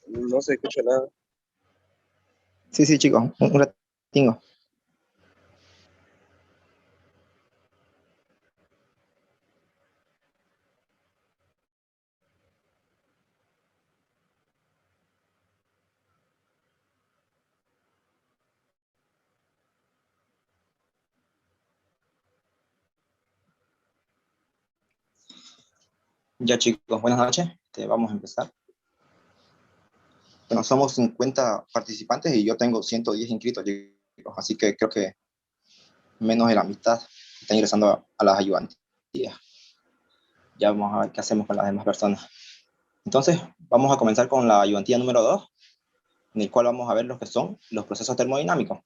No se escucha nada. Sí, sí, chicos, un ratingo. Ya, chicos, buenas noches. Vamos a empezar. Bueno, somos 50 participantes y yo tengo 110 inscritos, chicos, así que creo que menos de la mitad están ingresando a las ayudantías. Ya vamos a ver qué hacemos con las demás personas. Entonces, vamos a comenzar con la ayudantía número 2, en el cual vamos a ver lo que son los procesos termodinámicos.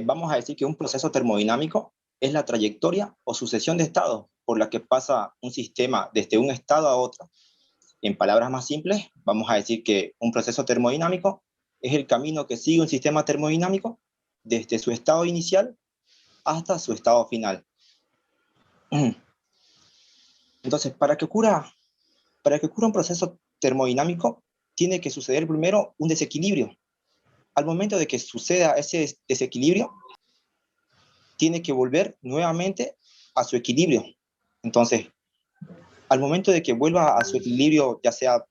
Vamos a decir que un proceso termodinámico es la trayectoria o sucesión de estados por la que pasa un sistema desde un estado a otro. En palabras más simples, vamos a decir que un proceso termodinámico es el camino que sigue un sistema termodinámico desde su estado inicial hasta su estado final. Entonces, para que ocurra un proceso termodinámico, tiene que suceder primero un desequilibrio. Al momento de que suceda ese desequilibrio, tiene que volver nuevamente a su equilibrio. Entonces, al momento de que vuelva a su equilibrio, ya sea,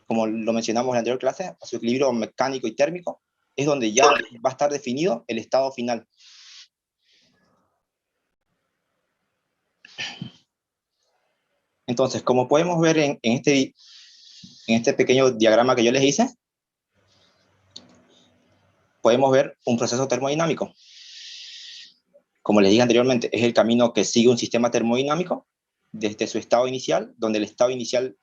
como lo mencionamos en la anterior clase, a su equilibrio mecánico y térmico, es donde ya va a estar definido el estado final. Entonces, como podemos ver en este pequeño diagrama que yo les hice, podemos ver un proceso termodinámico. Como les dije anteriormente, es el camino que sigue un sistema termodinámico desde su estado inicial, donde el estado inicial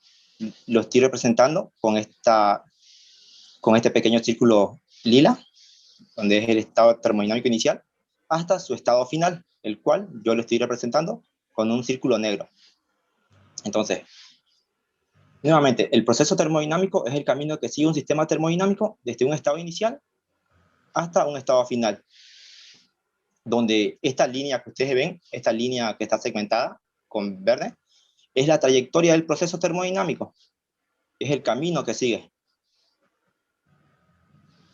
lo estoy representando con este pequeño círculo lila, donde es el estado termodinámico inicial, hasta su estado final, el cual yo lo estoy representando con un círculo negro. Entonces, nuevamente, el proceso termodinámico es el camino que sigue un sistema termodinámico desde un estado inicial hasta un estado final, donde esta línea que ustedes ven, esta línea que está segmentada con verde, es la trayectoria del proceso termodinámico, es el camino que sigue.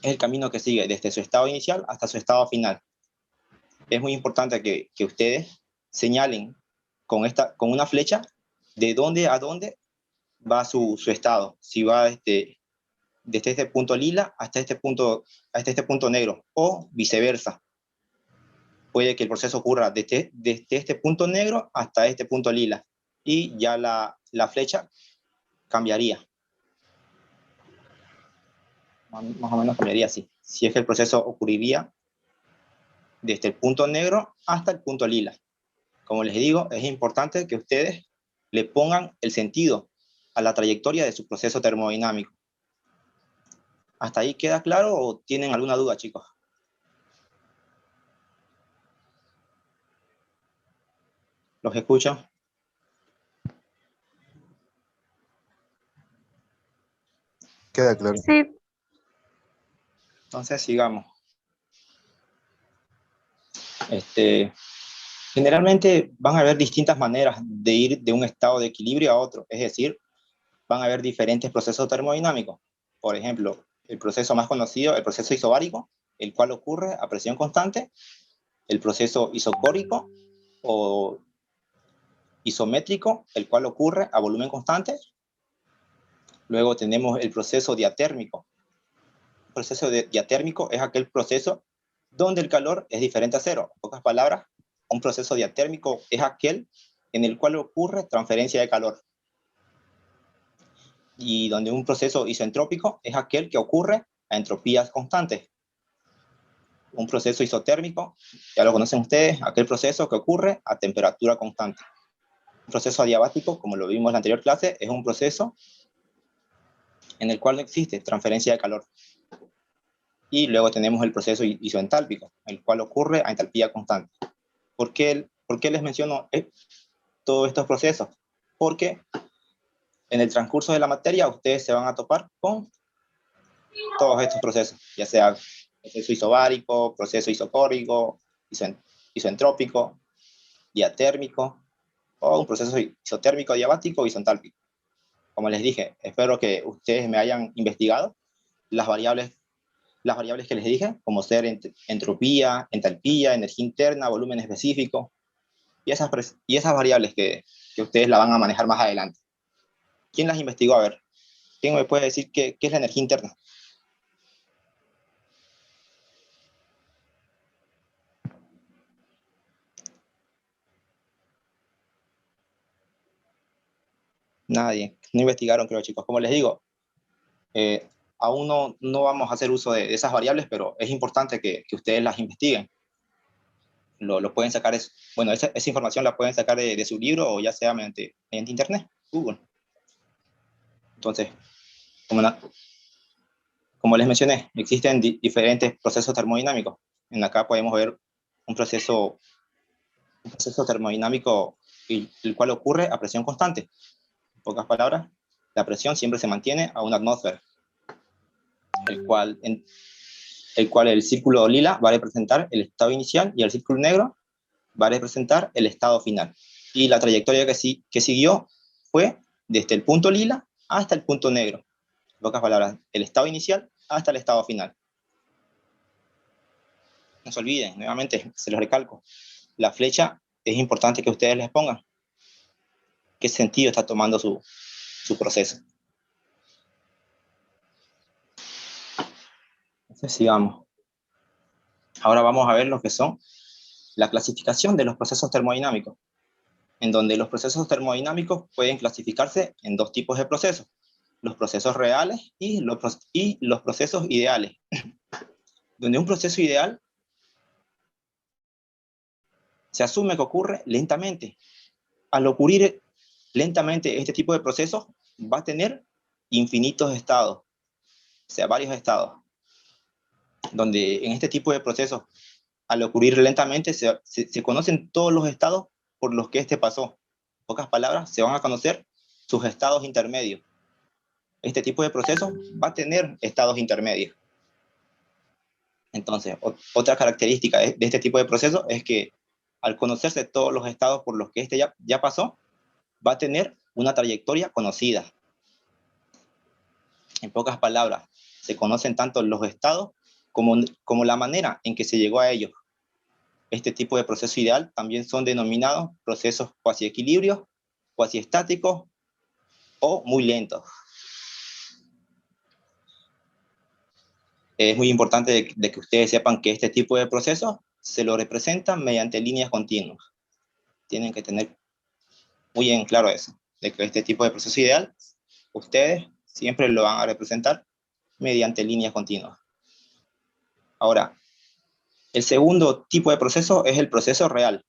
Es el camino que sigue desde su estado inicial hasta su estado final. Es muy importante que ustedes señalen con una flecha de dónde a dónde va su estado. Si va desde este punto lila hasta este punto negro, o viceversa. Puede que el proceso ocurra desde este punto negro hasta este punto lila, y ya la flecha cambiaría. Más o menos cambiaría así. Si es que el proceso ocurriría desde el punto negro hasta el punto lila. Como les digo, es importante que ustedes le pongan el sentido a la trayectoria de su proceso termodinámico. ¿Hasta ahí queda claro o tienen alguna duda, chicos? ¿Los escucho? Queda claro. Sí, Entonces, sigamos. Generalmente van a haber distintas maneras de ir de un estado de equilibrio a otro, es decir, van a haber diferentes procesos termodinámicos. Por ejemplo, el proceso más conocido, el proceso isobárico, el cual ocurre a presión constante, el proceso isocórico o isométrico, el cual ocurre a volumen constante. Luego tenemos el proceso diatérmico. El proceso diatérmico es aquel proceso donde el calor es diferente a cero. En pocas palabras, un proceso diatérmico es aquel en el cual ocurre transferencia de calor. Y donde un proceso isoentrópico es aquel que ocurre a entropías constantes. Un proceso isotérmico, ya lo conocen ustedes, aquel proceso que ocurre a temperatura constante. Un proceso adiabático, como lo vimos en la anterior clase, es un proceso en el cual no existe transferencia de calor. Y luego tenemos el proceso isoentálpico, el cual ocurre a entalpía constante. ¿Por qué les menciono todos estos procesos? Porque en el transcurso de la materia ustedes se van a topar con todos estos procesos, ya sea proceso isobárico, proceso isocórico, isoentrópico, diatérmico, o un proceso isotérmico, diabático o isoentálpico. Como les dije, espero que ustedes me hayan investigado las variables que les dije, como ser entropía, entalpía, energía interna, volumen específico, y esas variables que ustedes la van a manejar más adelante. ¿Quién las investigó? A ver, ¿quién me puede decir qué es la energía interna? Nadie, no investigaron, creo, chicos. Como les digo, aún no vamos a hacer uso de esas variables, pero es importante que ustedes las investiguen. Lo pueden sacar, bueno, esa información la pueden sacar de su libro, o ya sea mediante internet, Google. Entonces, como les mencioné, existen diferentes procesos termodinámicos. En acá podemos ver un proceso termodinámico el cual ocurre a presión constante. En pocas palabras, la presión siempre se mantiene a una atmósfera, el cual el círculo lila va a representar el estado inicial y el círculo negro va a representar el estado final. Y la trayectoria que siguió fue desde el punto lila hasta el punto negro. En pocas palabras, el estado inicial hasta el estado final. No se olviden, nuevamente, se los recalco, la flecha es importante que ustedes les pongan qué sentido está tomando su proceso. Entonces, sigamos. Ahora vamos a ver lo que son la clasificación de los procesos termodinámicos, en donde los procesos termodinámicos pueden clasificarse en dos tipos de procesos: los procesos reales y los procesos ideales. Donde un proceso ideal se asume que ocurre lentamente. Al ocurrir lentamente este tipo de procesos, va a tener infinitos estados, o sea, varios estados. donde en este tipo de procesos, al ocurrir lentamente, se conocen todos los estados por los que este pasó. En pocas palabras, se van a conocer sus estados intermedios. Este tipo de procesos va a tener estados intermedios. Entonces, otra característica de este tipo de procesos es que al conocerse todos los estados por los que este ya pasó, va a tener una trayectoria conocida. En pocas palabras, se conocen tanto los estados como la manera en que se llegó a ellos. Este tipo de proceso ideal también son denominados procesos cuasi equilibrios, cuasi estáticos o muy lentos. Es muy importante de que ustedes sepan que este tipo de procesos se lo representan mediante líneas continuas. Tienen que tener muy en claro eso, de que este tipo de proceso ideal, ustedes siempre lo van a representar mediante líneas continuas. Ahora, el segundo tipo de proceso es el proceso real,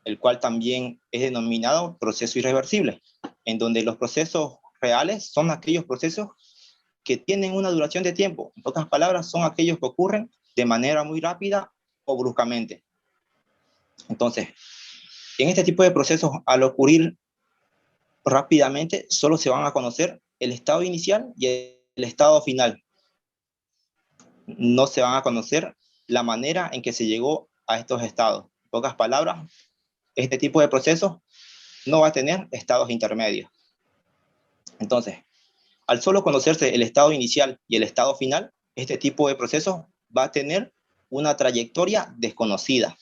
el cual también es denominado proceso irreversible, en donde los procesos reales son aquellos procesos que tienen una duración de tiempo. En pocas palabras, son aquellos que ocurren de manera muy rápida o bruscamente. Entonces, en este tipo de procesos, al ocurrir rápidamente, solo se van a conocer el estado inicial y el estado final. No se van a conocer la manera en que se llegó a estos estados. En pocas palabras, este tipo de procesos no va a tener estados intermedios. Entonces, al solo conocerse el estado inicial y el estado final, este tipo de procesos va a tener una trayectoria desconocida.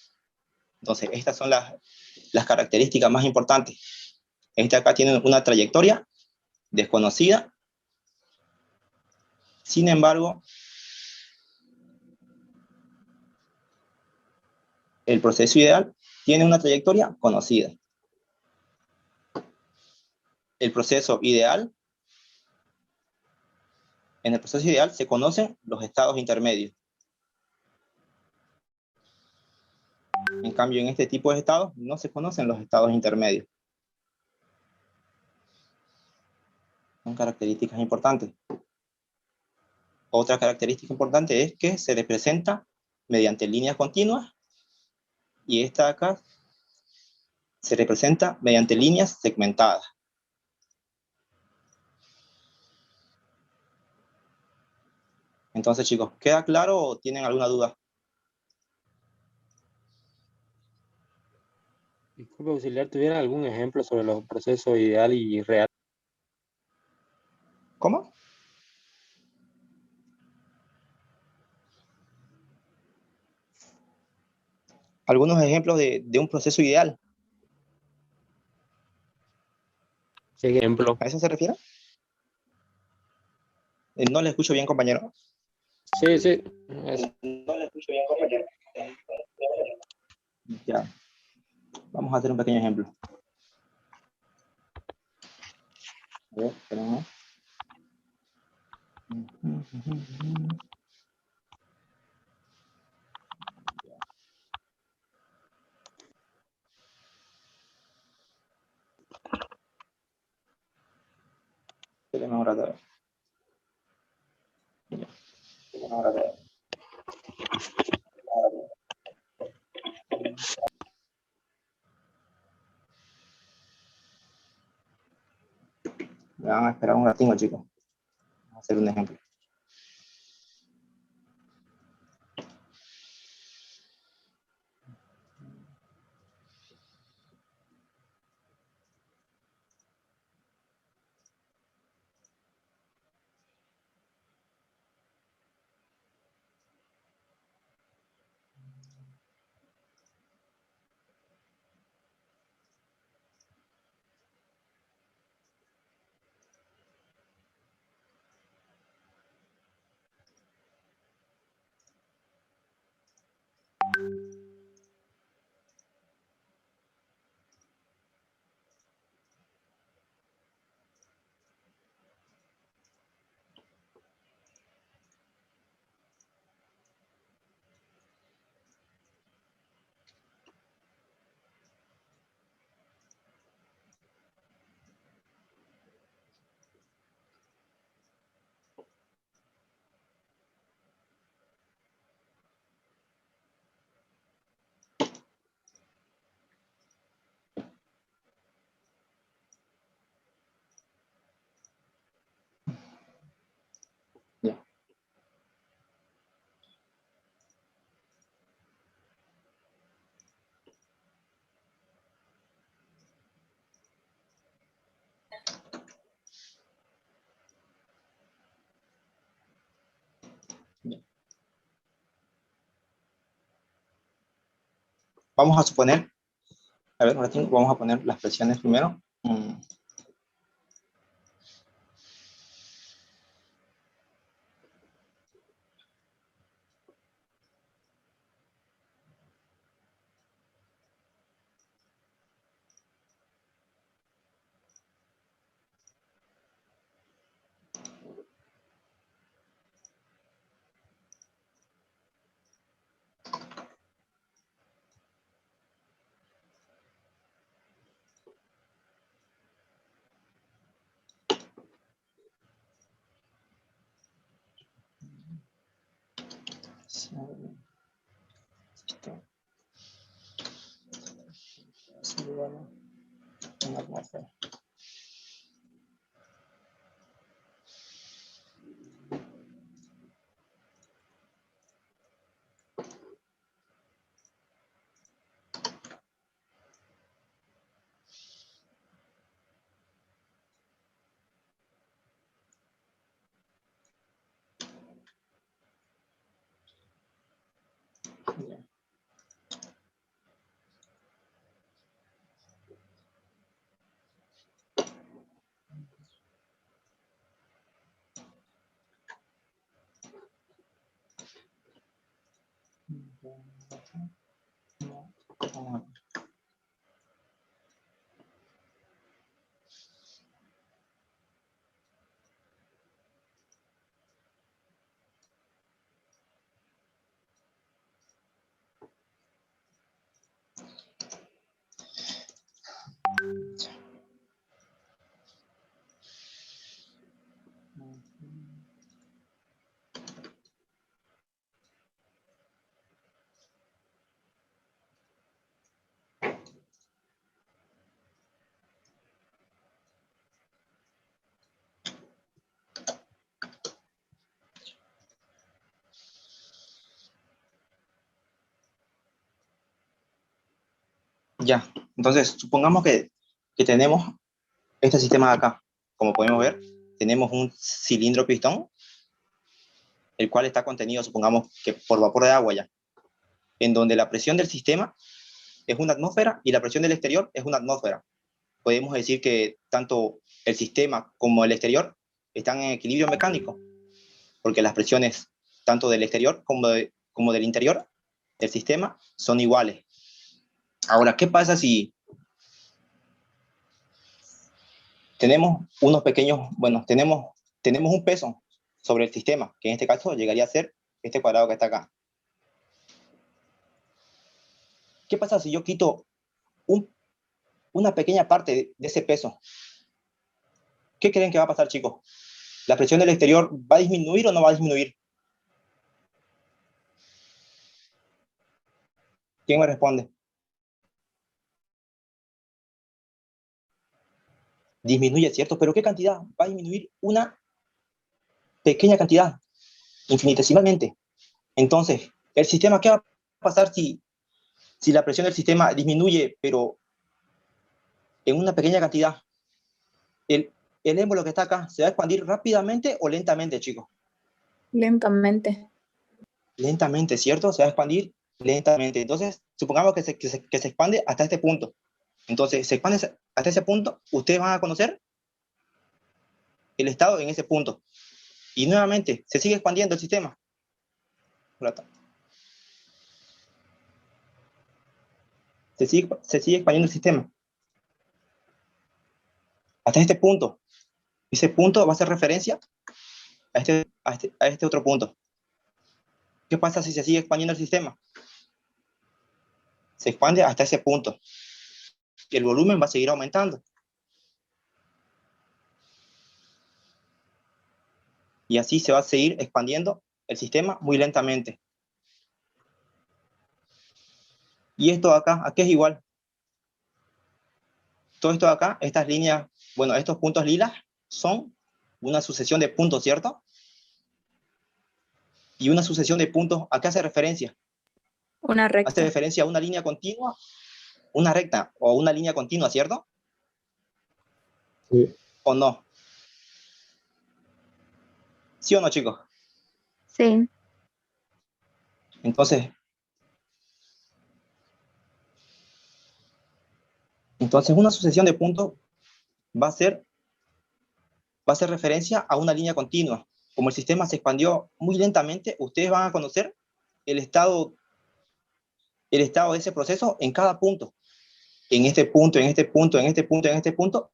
Entonces, estas son las características más importantes. Este acá tiene una trayectoria desconocida. Sin embargo, el proceso ideal tiene una trayectoria conocida. El proceso ideal, en el proceso ideal se conocen los estados intermedios. En cambio, en este tipo de estados no se conocen los estados intermedios. Son características importantes. Otra característica importante es que se representa mediante líneas continuas y esta acá se representa mediante líneas segmentadas. Entonces, chicos, ¿queda claro o tienen alguna duda? Disculpe, auxiliar, ¿tuviera algún ejemplo sobre los procesos ideal y real? ¿Cómo? Algunos ejemplos de un proceso ideal. ¿Qué ejemplo? ¿A eso se refiere? No le escucho bien, compañero. Sí, sí. No le escucho bien, compañero. Ya. Vamos a hacer un pequeño ejemplo. A ver, esperemos. Esperemos un rato. Me van a esperar un ratito, chicos. Vamos a hacer un ejemplo. vamos a suponer, a ver, un ratito, vamos a poner las presiones primero. Ya, entonces supongamos que tenemos este sistema de acá. Como podemos ver, tenemos un cilindro pistón, el cual está contenido, supongamos que por vapor de agua ya, en donde la presión del sistema es una atmósfera y la presión del exterior es una atmósfera. Podemos decir que tanto el sistema como el exterior están en equilibrio mecánico, porque las presiones tanto del exterior como del interior del sistema son iguales. Ahora, ¿qué pasa si tenemos unos pequeños, bueno, tenemos un peso sobre el sistema, que en este caso llegaría a ser este cuadrado que está acá? ¿Qué pasa si yo quito una pequeña parte de ese peso? ¿Qué creen que va a pasar, chicos? ¿La presión del exterior va a disminuir o no va a disminuir? ¿Quién me responde? Disminuye, ¿cierto? ¿Pero qué cantidad? Va a disminuir una pequeña cantidad, infinitesimalmente. Entonces, ¿el sistema qué va a pasar si la presión del sistema disminuye, pero en una pequeña cantidad? El émbolo que está acá, ¿se va a expandir rápidamente o lentamente, chicos? Lentamente. Lentamente, ¿cierto? Se va a expandir lentamente. Entonces, supongamos que se expande hasta este punto. Entonces, se expande hasta ese punto, ustedes van a conocer el estado en ese punto. Y nuevamente, se sigue expandiendo el sistema. Se sigue expandiendo el sistema. Hasta este punto. Ese punto va a hacer referencia a este otro punto. ¿Qué pasa si se sigue expandiendo el sistema? Se expande hasta ese punto. Y el volumen va a seguir aumentando. Y así se va a seguir expandiendo el sistema muy lentamente. Y esto de acá, aquí es igual. Todo esto de acá, estas líneas, bueno, estos puntos lilas son una sucesión de puntos, ¿cierto? Y una sucesión de puntos, ¿a qué hace referencia? Una Hace recta. referencia a una línea continua, una recta o una línea continua, ¿cierto? Sí. ¿O no? ¿Sí o no, chicos? Sí. Entonces, Entonces, una sucesión de puntos va a ser referencia a una línea continua. Como el sistema se expandió muy lentamente, ustedes van a conocer el estado de ese proceso en cada punto. En este punto, en este punto, en este punto, en este punto,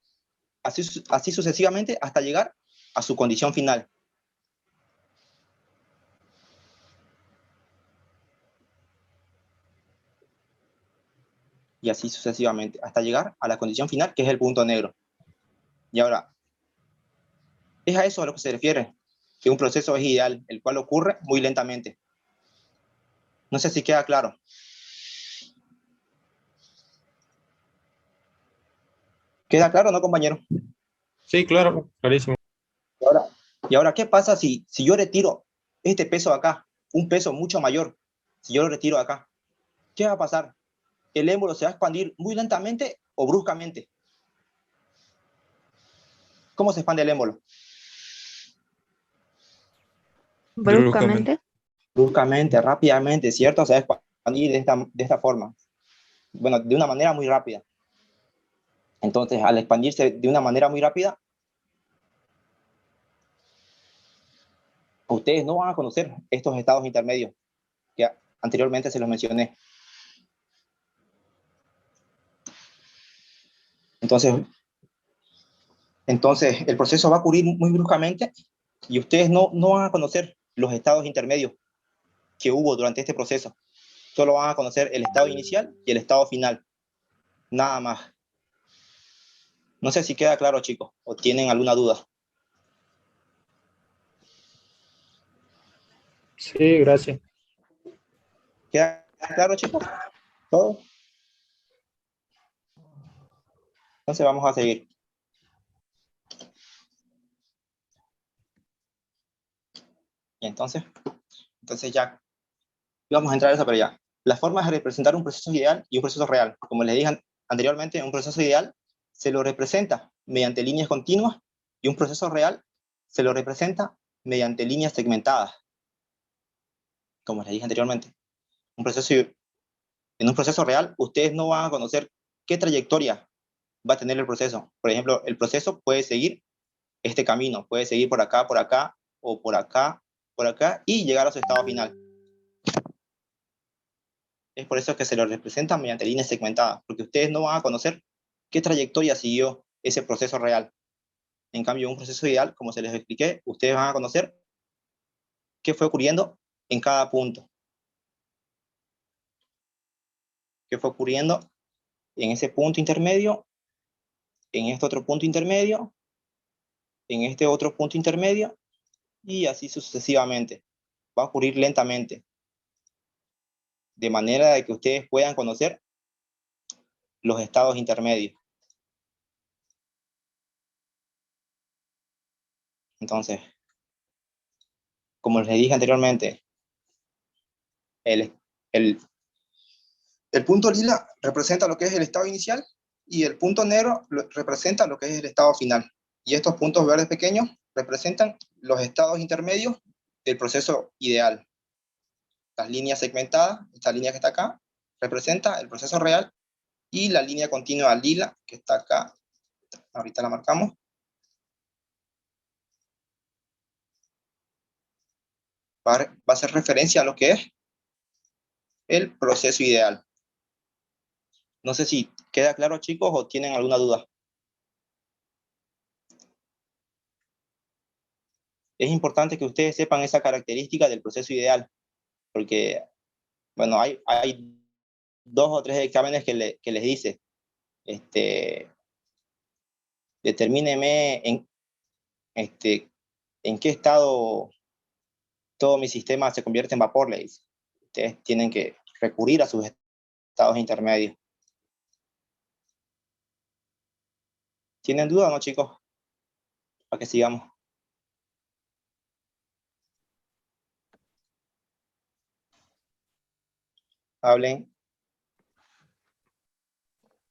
así sucesivamente hasta llegar a su condición final. Y así sucesivamente hasta llegar a la condición final, que es el punto negro. Y ahora, es a eso a lo que se refiere, que un proceso es ideal, el cual ocurre muy lentamente. No sé si queda claro. ¿Queda claro o no, compañero? Sí, claro, clarísimo. Y ahora, ¿qué pasa si yo retiro este peso de acá, un peso mucho mayor? Si yo lo retiro de acá, ¿qué va a pasar? ¿El émbolo se va a expandir muy lentamente o bruscamente? ¿Cómo se expande el émbolo? Bruscamente. Bruscamente, rápidamente, ¿cierto? Se va a expandir de esta forma. Bueno, de una manera muy rápida. Entonces, al expandirse de una manera muy rápida, ustedes no van a conocer estos estados intermedios que anteriormente se los mencioné. Entonces el proceso va a ocurrir muy bruscamente y ustedes no van a conocer los estados intermedios que hubo durante este proceso. Solo van a conocer el estado inicial y el estado final. Nada más. No sé si queda claro, chicos, o tienen alguna duda. Sí, gracias. ¿Queda claro, chicos? ¿Todo? Entonces vamos a seguir. Y entonces ya vamos a entrar a eso, pero ya. Las formas de representar un proceso ideal y un proceso real. Como les dije anteriormente, un proceso ideal se lo representa mediante líneas continuas y un proceso real se lo representa mediante líneas segmentadas. Como les dije anteriormente, en un proceso real, ustedes no van a conocer qué trayectoria va a tener el proceso. Por ejemplo, el proceso puede seguir este camino, puede seguir por acá, o por acá, y llegar a su estado final. Es por eso que se lo representa mediante líneas segmentadas, porque ustedes no van a conocer qué trayectoria siguió ese proceso real. En cambio, un proceso ideal, como se les expliqué, ustedes van a conocer qué fue ocurriendo en cada punto. Qué fue ocurriendo en ese punto intermedio, en este otro punto intermedio, en este otro punto intermedio, y así sucesivamente. Va a ocurrir lentamente, de manera de que ustedes puedan conocer los estados intermedios. Entonces, como les dije anteriormente, el, el, el punto lila representa lo que es el estado inicial y el punto negro representa lo que es el estado final. Y estos puntos verdes pequeños representan los estados intermedios del proceso ideal. Las líneas segmentadas, esta línea que está acá, representa el proceso real, y la línea continua lila que está acá, ahorita la marcamos, va a hacer referencia a lo que es el proceso ideal. No sé si queda claro, chicos, o tienen alguna duda. Es importante que ustedes sepan esa característica del proceso ideal, porque, bueno, hay 2 o 3 exámenes que les dice, determíneme en qué estado todo mi sistema se convierte en vapor, le dice. Ustedes tienen que recurrir a sus estados intermedios. ¿Tienen duda o no, chicos? Para que sigamos. Hablen.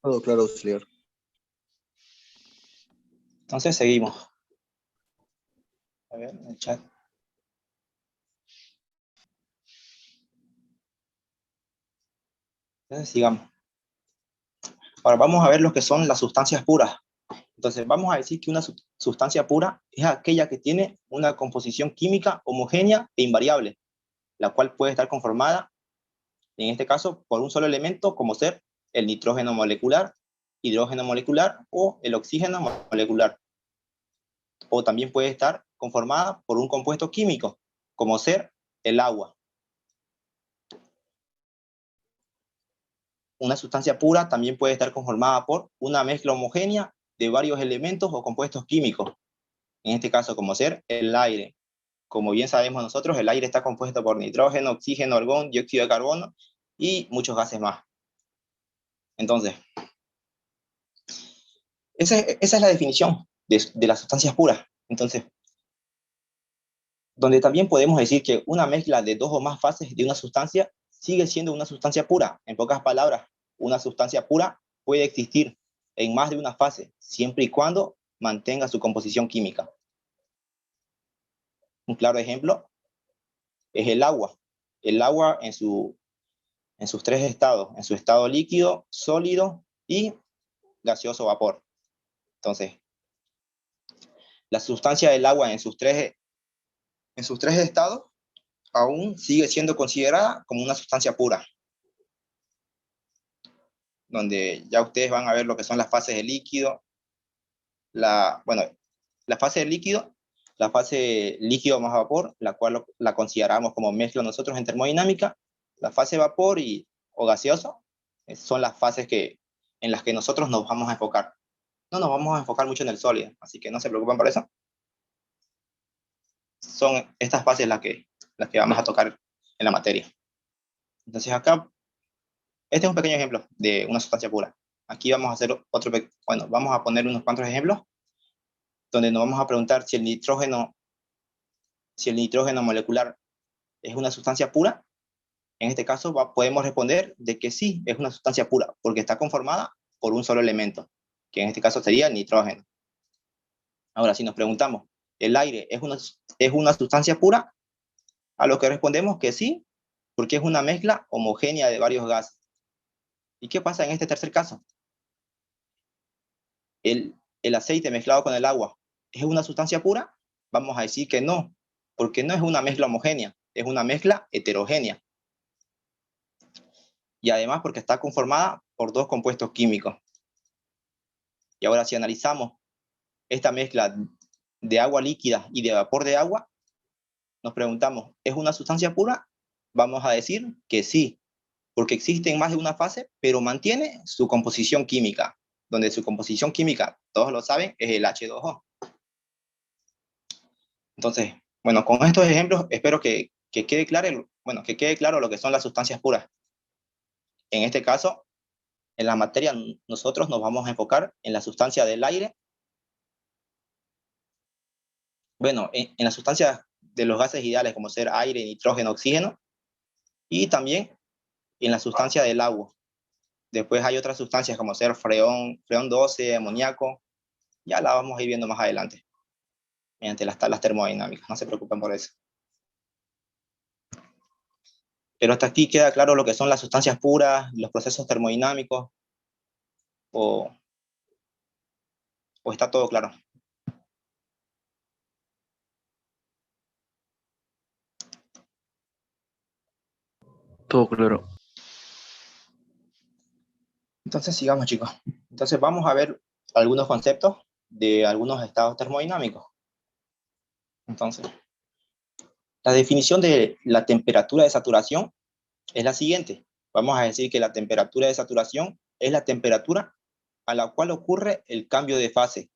Todo claro, auxiliar. Entonces seguimos. A ver, en el chat. Entonces sigamos. Ahora vamos a ver lo que son las sustancias puras. Entonces vamos a decir que una sustancia pura es aquella que tiene una composición química homogénea e invariable, la cual puede estar conformada, en este caso, por un solo elemento, como ser el nitrógeno molecular, hidrógeno molecular o el oxígeno molecular. O también puede estar conformada por un compuesto químico, como ser el agua. Una sustancia pura también puede estar conformada por una mezcla homogénea de varios elementos o compuestos químicos, en este caso como ser el aire. Como bien sabemos nosotros, el aire está compuesto por nitrógeno, oxígeno, argón, dióxido de carbono y muchos gases más. Entonces, esa es la definición de las sustancias puras. Entonces, donde también podemos decir que una mezcla de dos o más fases de una sustancia sigue siendo una sustancia pura. En pocas palabras, una sustancia pura puede existir en más de una fase, siempre y cuando mantenga su composición química. Un claro ejemplo es el agua. El agua en sus tres estados, en su estado líquido, sólido y gaseoso vapor. Entonces, la sustancia del agua en sus tres estados aún sigue siendo considerada como una sustancia pura, donde ya ustedes van a ver lo que son las fases de líquido, la fase de líquido, la fase líquido más vapor, la cual la consideramos como mezcla nosotros en termodinámica, la fase de vapor o gaseoso, son las fases en las que nosotros nos vamos a enfocar. No nos vamos a enfocar mucho en el sólido, así que no se preocupen por eso. Son estas fases las que vamos a tocar en la materia. Entonces acá, este es un pequeño ejemplo de una sustancia pura. Aquí vamos a hacer vamos a poner unos cuantos ejemplos, donde nos vamos a preguntar si el nitrógeno molecular es una sustancia pura. En este caso podemos responder de que sí, es una sustancia pura, porque está conformada por un solo elemento, que en este caso sería el nitrógeno. Ahora, si nos preguntamos, ¿el aire es una sustancia pura? A lo que respondemos que sí, porque es una mezcla homogénea de varios gases. ¿Y qué pasa en este tercer caso? ¿El aceite mezclado con el agua es una sustancia pura? Vamos a decir que no, porque no es una mezcla homogénea, es una mezcla heterogénea. Y además porque está conformada por dos compuestos químicos. Y ahora si analizamos esta mezcla de agua líquida y de vapor de agua, nos preguntamos, ¿es una sustancia pura? Vamos a decir que sí, porque existe en más de una fase, pero mantiene su composición química, donde su composición química, todos lo saben, es el H2O. Entonces, bueno, con estos ejemplos espero que quede claro lo que son las sustancias puras. En este caso, en la materia nosotros nos vamos a enfocar en la sustancia del aire. Bueno, en las sustancias de los gases ideales, como ser aire, nitrógeno, oxígeno, y también en la sustancia del agua. Después hay otras sustancias como ser freón 12, amoníaco, ya la vamos a ir viendo más adelante, mediante las tablas termodinámicas, no se preocupen por eso. Pero hasta aquí queda claro lo que son las sustancias puras, los procesos termodinámicos, o está todo claro. Todo claro. Entonces sigamos, chicos. Entonces vamos a ver algunos conceptos de algunos estados termodinámicos. Entonces, la definición de la temperatura de saturación es la siguiente. Vamos a decir que la temperatura de saturación es la temperatura a la cual ocurre el cambio de fase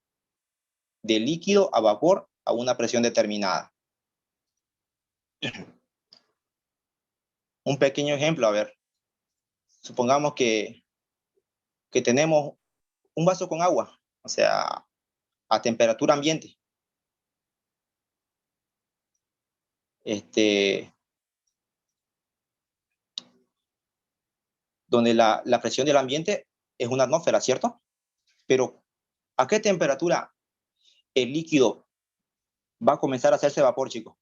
de líquido a vapor a una presión determinada. Un pequeño ejemplo, a ver. Supongamos que tenemos un vaso con agua, o sea, a temperatura ambiente. Donde la presión del ambiente es una atmósfera, ¿cierto? Pero ¿a qué temperatura el líquido va a comenzar a hacerse vapor, chicos?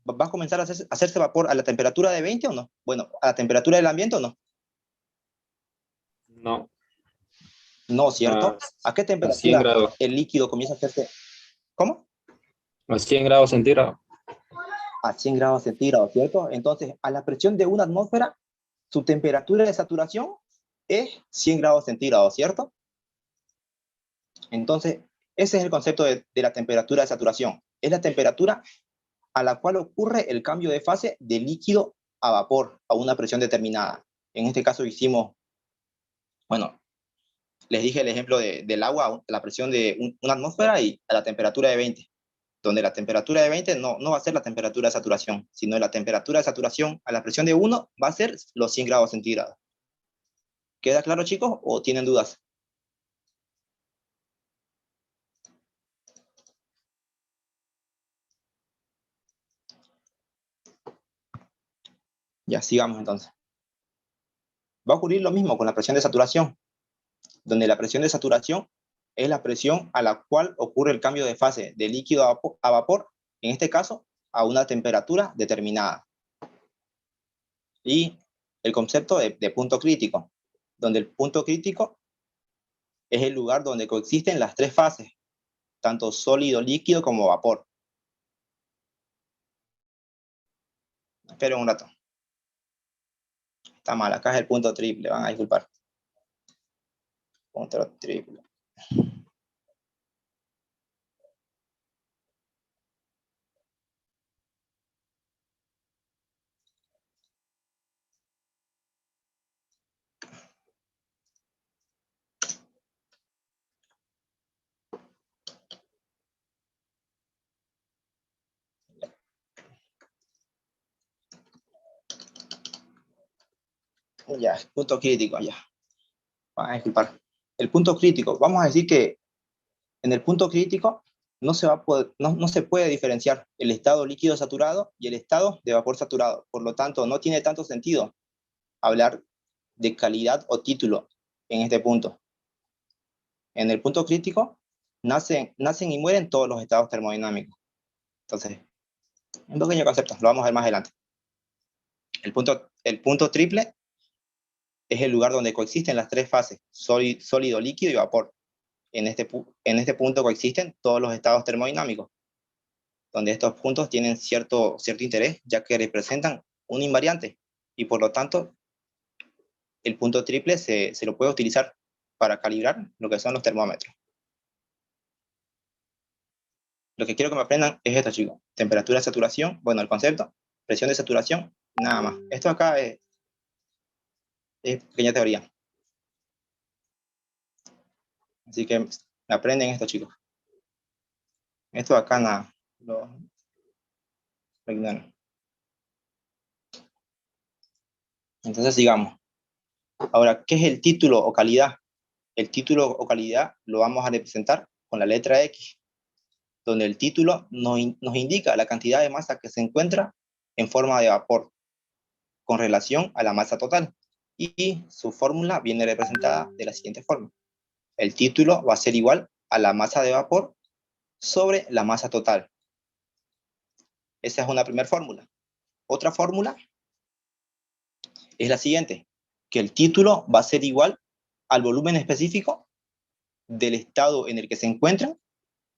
¿Va a comenzar a hacerse vapor a la temperatura de 20 o no? Bueno, ¿a la temperatura del ambiente o no? No. No, ¿cierto? ¿A qué 100 temperatura grados. el líquido comienza a hacerse? ¿Cómo? A 100 grados centígrados. A 100 grados centígrados, ¿cierto? Entonces, a la presión de una atmósfera, su temperatura de saturación es 100 grados centígrados, ¿cierto? Entonces, ese es el concepto de la temperatura de saturación. Es la temperatura a la cual ocurre el cambio de fase de líquido a vapor a una presión determinada. En este caso hicimos, bueno, les dije el ejemplo del agua a la presión de una atmósfera y a la temperatura de 20, donde la temperatura de 20 no va a ser la temperatura de saturación, sino la temperatura de saturación a la presión de 1 va a ser los 100 grados centígrados. ¿Queda claro, chicos, o tienen dudas? Ya, sigamos entonces. Va a ocurrir lo mismo con la presión de saturación, donde la presión de saturación es la presión a la cual ocurre el cambio de fase de líquido a vapor, en este caso, a una temperatura determinada. Y el concepto de punto crítico, donde el punto crítico es el lugar donde coexisten las tres fases, tanto sólido, líquido como vapor. Esperen un rato. Está mal, acá es el punto triple, van a disculpar. Punto triple. Ya, punto crítico, ya. Van a disculpar. El punto crítico, vamos a decir que en el punto crítico no se puede diferenciar el estado líquido saturado y el estado de vapor saturado. Por lo tanto, no tiene tanto sentido hablar de calidad o título en este punto. En el punto crítico nacen y mueren todos los estados termodinámicos. Entonces, un pequeño concepto, lo vamos a ver más adelante. El punto triple es el lugar donde coexisten las tres fases, sólido, líquido y vapor. En este punto coexisten todos los estados termodinámicos, donde estos puntos tienen cierto interés, ya que representan un invariante, y por lo tanto, el punto triple se lo puede utilizar para calibrar lo que son los termómetros. Lo que quiero que me aprendan es esto, chicos. Temperatura de saturación, bueno, el concepto, presión de saturación, nada más. Esto acá es pequeña teoría. Así que aprenden esto, chicos. Esto acá nada, lo ignoran. Entonces sigamos. Ahora, ¿qué es el título o calidad? El título o calidad lo vamos a representar con la letra X, donde el título nos indica la cantidad de masa que se encuentra en forma de vapor con relación a la masa total. Y su fórmula viene representada de la siguiente forma. El título va a ser igual a la masa de vapor sobre la masa total. Esa es una primera fórmula. Otra fórmula es la siguiente, que el título va a ser igual al volumen específico del estado en el que se encuentran,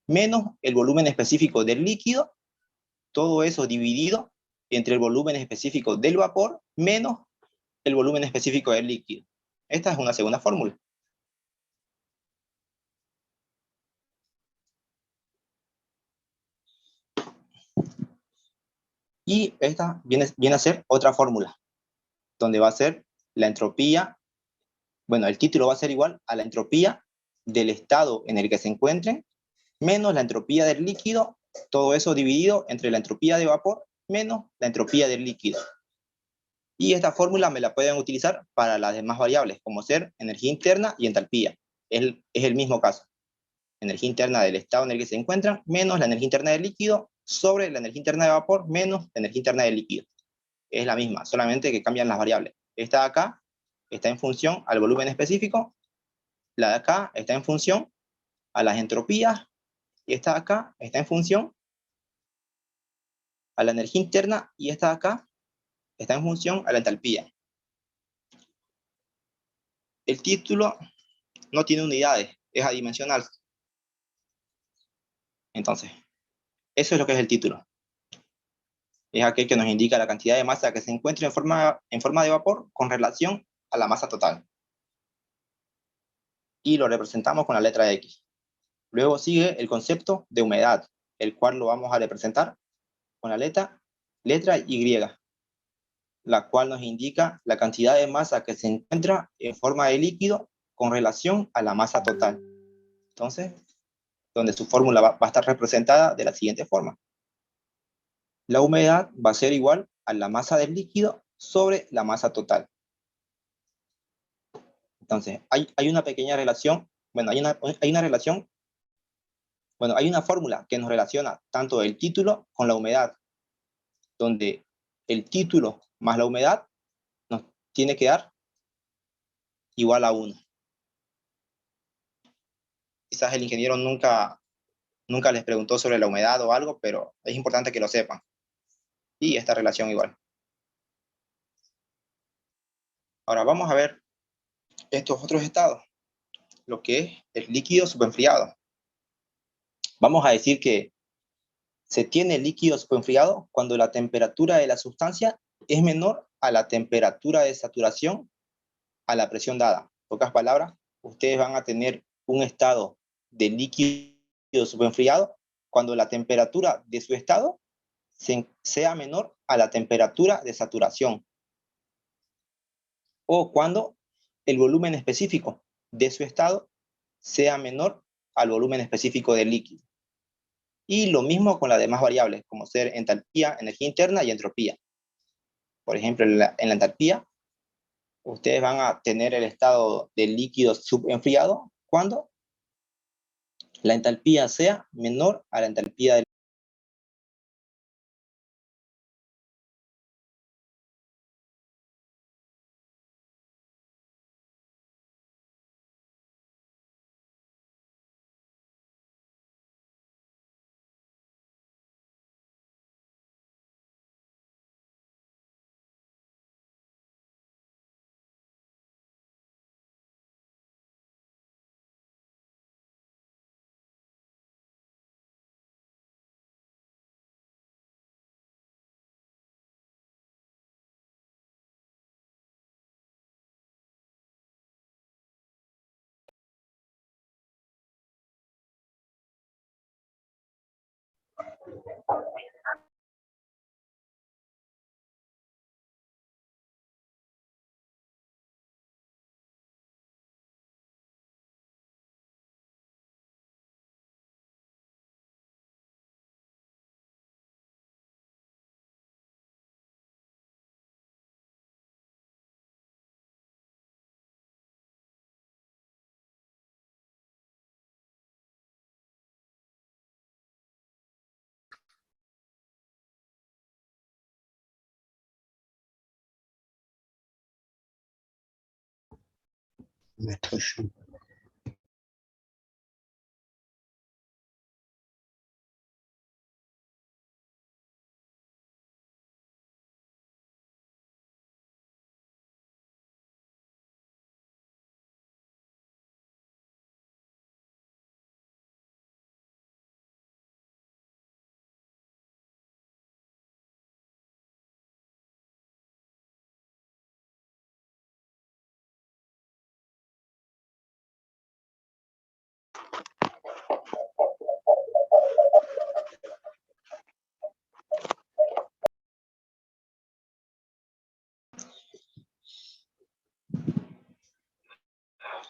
menos el volumen específico del líquido, todo eso dividido entre el volumen específico del vapor, menos el volumen específico del líquido. Esta es una segunda fórmula. Y esta viene a ser otra fórmula, donde va a ser la entropía, bueno, el título va a ser igual a la entropía del estado en el que se encuentren, menos la entropía del líquido, todo eso dividido entre la entropía de vapor menos la entropía del líquido. Y esta fórmula me la pueden utilizar para las demás variables, como ser energía interna y entalpía. Es el mismo caso. Energía interna del estado en el que se encuentran menos la energía interna del líquido sobre la energía interna de vapor menos la energía interna del líquido. Es la misma, solamente que cambian las variables. Esta de acá está en función al volumen específico, la de acá está en función a las entropías, y esta de acá está en función a la energía interna, y esta de acá está en función a la entalpía. El título no tiene unidades, es adimensional. Entonces, eso es lo que es el título. Es aquel que nos indica la cantidad de masa que se encuentra en forma de vapor con relación a la masa total. Y lo representamos con la letra X. Luego sigue el concepto de humedad, el cual lo vamos a representar con la letra Y, la cual nos indica la cantidad de masa que se encuentra en forma de líquido con relación a la masa total. Entonces, donde su fórmula va a estar representada de la siguiente forma. La humedad va a ser igual a la masa del líquido sobre la masa total. Entonces, hay una pequeña relación, hay una fórmula que nos relaciona tanto el título con la humedad, donde el título más la humedad nos tiene que dar igual a 1. Quizás el ingeniero nunca les preguntó sobre la humedad o algo, pero es importante que lo sepan. Y esta relación igual. Ahora vamos a ver estos otros estados, lo que es el líquido subenfriado. Vamos a decir que se tiene líquido subenfriado cuando la temperatura de la sustancia es menor a la temperatura de saturación a la presión dada. En pocas palabras, ustedes van a tener un estado de líquido subenfriado cuando la temperatura de su estado sea menor a la temperatura de saturación, o cuando el volumen específico de su estado sea menor al volumen específico del líquido. Y lo mismo con las demás variables, como ser entalpía, energía interna y entropía. Por ejemplo, en la entalpía, ustedes van a tener el estado del líquido subenfriado cuando la entalpía sea menor a la entalpía del.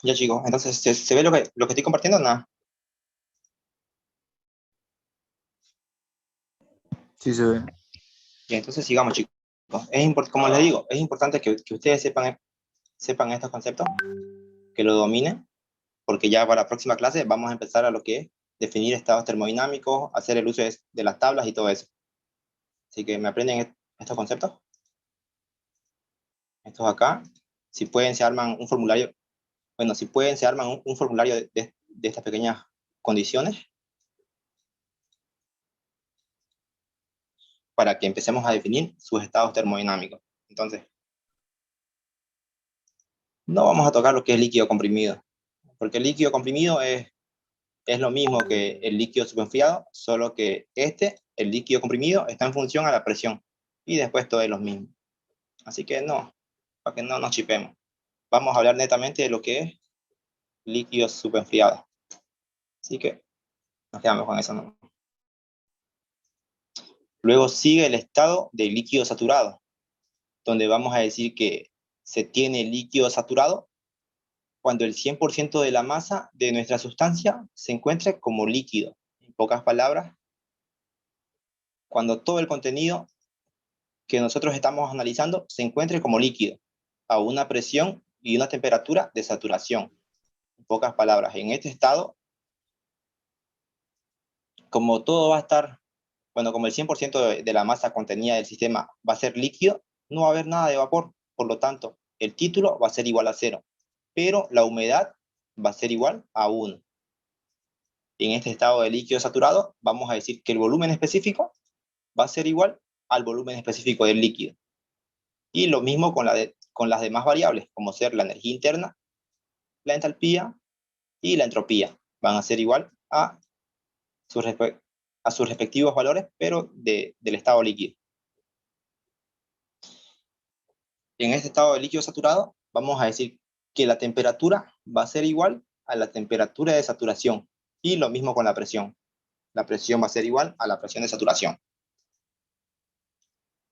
Ya, chicos, entonces, ¿se ve lo que estoy compartiendo? Nada. Sí se ve. Y entonces sigamos, chicos. Como les digo, es importante que ustedes sepan estos conceptos, que lo dominen, porque ya para la próxima clase vamos a empezar a lo que es definir estados termodinámicos, hacer el uso de las tablas y todo eso. Así que me aprenden estos conceptos. Estos acá. Si pueden, se arman un formulario. Bueno, si pueden, se arman un formulario de estas pequeñas condiciones para que empecemos a definir sus estados termodinámicos. Entonces, no vamos a tocar lo que es líquido comprimido, Porque el líquido comprimido es lo mismo que el líquido subenfriado, solo que el líquido comprimido, está en función a la presión. Y después todo es lo mismo. Así que no, para que no nos chipemos. Vamos a hablar netamente de lo que es líquido subenfriado. Así que nos quedamos con eso, ¿no? Luego sigue el estado de líquido saturado, donde vamos a decir que se tiene líquido saturado cuando el 100% de la masa de nuestra sustancia se encuentre como líquido. En pocas palabras, cuando todo el contenido que nosotros estamos analizando se encuentre como líquido, a una presión y una temperatura de saturación. En pocas palabras, en este estado, como todo va a estar, bueno, como el 100% de la masa contenida del sistema va a ser líquido, no va a haber nada de vapor. Por lo tanto, el título va a ser igual a 0, pero la humedad va a ser igual a 1. En este estado de líquido saturado, vamos a decir que el volumen específico va a ser igual al volumen específico del líquido. Y lo mismo con las demás variables, como ser la energía interna, la entalpía y la entropía. Van a ser igual a sus respectivos valores, pero del estado líquido. En este estado de líquido saturado, vamos a decir que la temperatura va a ser igual a la temperatura de saturación. Y lo mismo con la presión. La presión va a ser igual a la presión de saturación.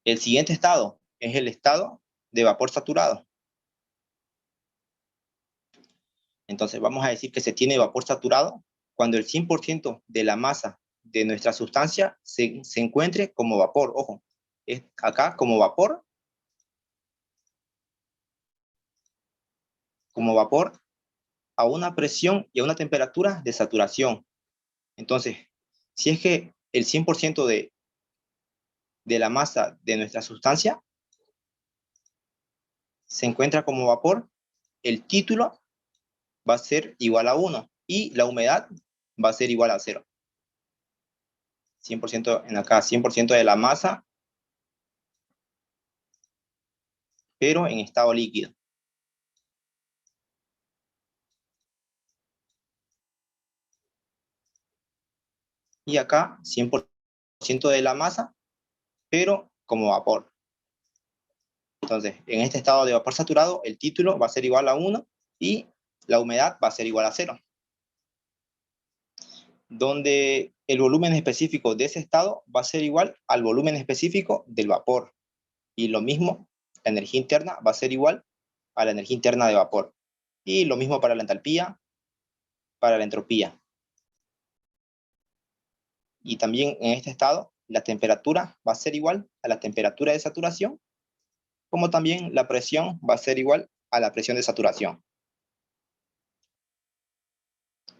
El siguiente estado es el estado de vapor saturado. Entonces vamos a decir que se tiene vapor saturado cuando el 100% de la masa de nuestra sustancia se encuentre como vapor. Ojo, es acá como vapor a una presión y a una temperatura de saturación. Entonces, si es que el 100% de la masa de nuestra sustancia se encuentra como vapor, el título va a ser igual a 1 y la humedad va a ser igual a 0. 100% en acá, 100% de la masa, pero en estado líquido. Y acá 100% de la masa, pero como vapor. Entonces, en este estado de vapor saturado, el título va a ser igual a 1 y la humedad va a ser igual a 0. Donde el volumen específico de ese estado va a ser igual al volumen específico del vapor. Y lo mismo, la energía interna va a ser igual a la energía interna de vapor. Y lo mismo para la entalpía, para la entropía. Y también en este estado, la temperatura va a ser igual a la temperatura de saturación, como también la presión va a ser igual a la presión de saturación.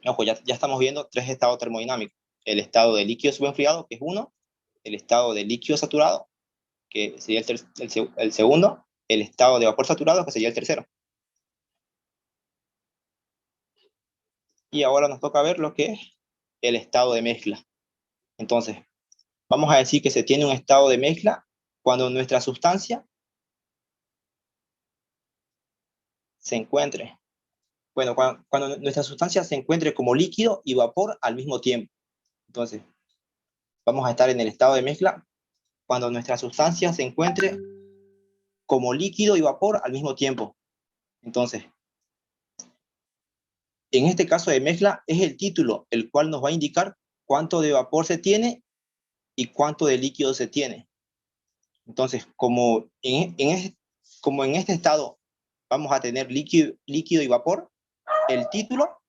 Ojo, ya estamos viendo 3 estados termodinámicos. El estado de líquido subenfriado, que es 1, el estado de líquido saturado, que sería el segundo, el estado de vapor saturado, que sería el tercero. Y ahora nos toca ver lo que es el estado de mezcla. Entonces, vamos a decir que se tiene un estado de mezcla cuando nuestra sustancia se encuentre, cuando nuestra sustancia se encuentre como líquido y vapor al mismo tiempo. Entonces, vamos a estar en el estado de mezcla cuando nuestra sustancia se encuentre como líquido y vapor al mismo tiempo. Entonces, en este caso de mezcla es el título, el cual nos va a indicar cuánto de vapor se tiene y cuánto de líquido se tiene. Entonces, como en este estado vamos a tener líquido y vapor, el título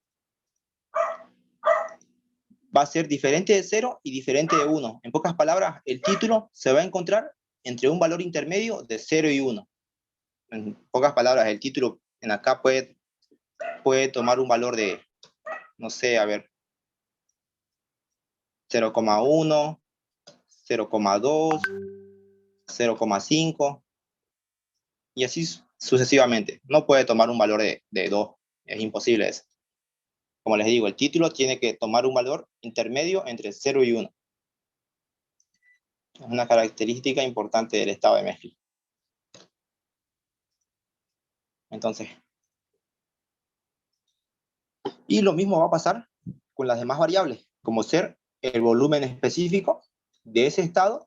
va a ser diferente de 0 y diferente de 1. En pocas palabras, el título se va a encontrar entre un valor intermedio de 0 y 1. En pocas palabras, el título en acá puede tomar un valor de, no sé, a ver, 0,1, 0,2, 0,5 y así sucesivamente. No puede tomar un valor de 2, es imposible eso. Como les digo, el título tiene que tomar un valor intermedio entre 0 y 1. Es una característica importante del estado de mezcla. Entonces, Y lo mismo va a pasar con las demás variables, como ser el volumen específico de ese estado.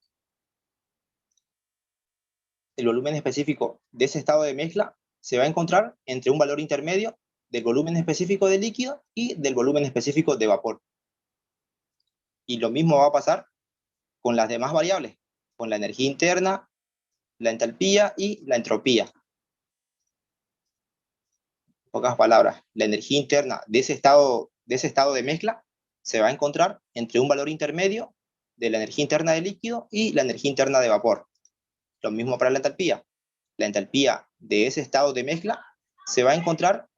El volumen específico de ese estado de mezcla se va a encontrar entre un valor intermedio del volumen específico de líquido y del volumen específico de vapor. Y lo mismo va a pasar con las demás variables, con la energía interna, la entalpía y la entropía. En pocas palabras, la energía interna de ese estado de mezcla se va a encontrar entre un valor intermedio de la energía interna de líquido y la energía interna de vapor. Lo mismo para la entalpía. La entalpía de ese estado de mezcla se va a encontrar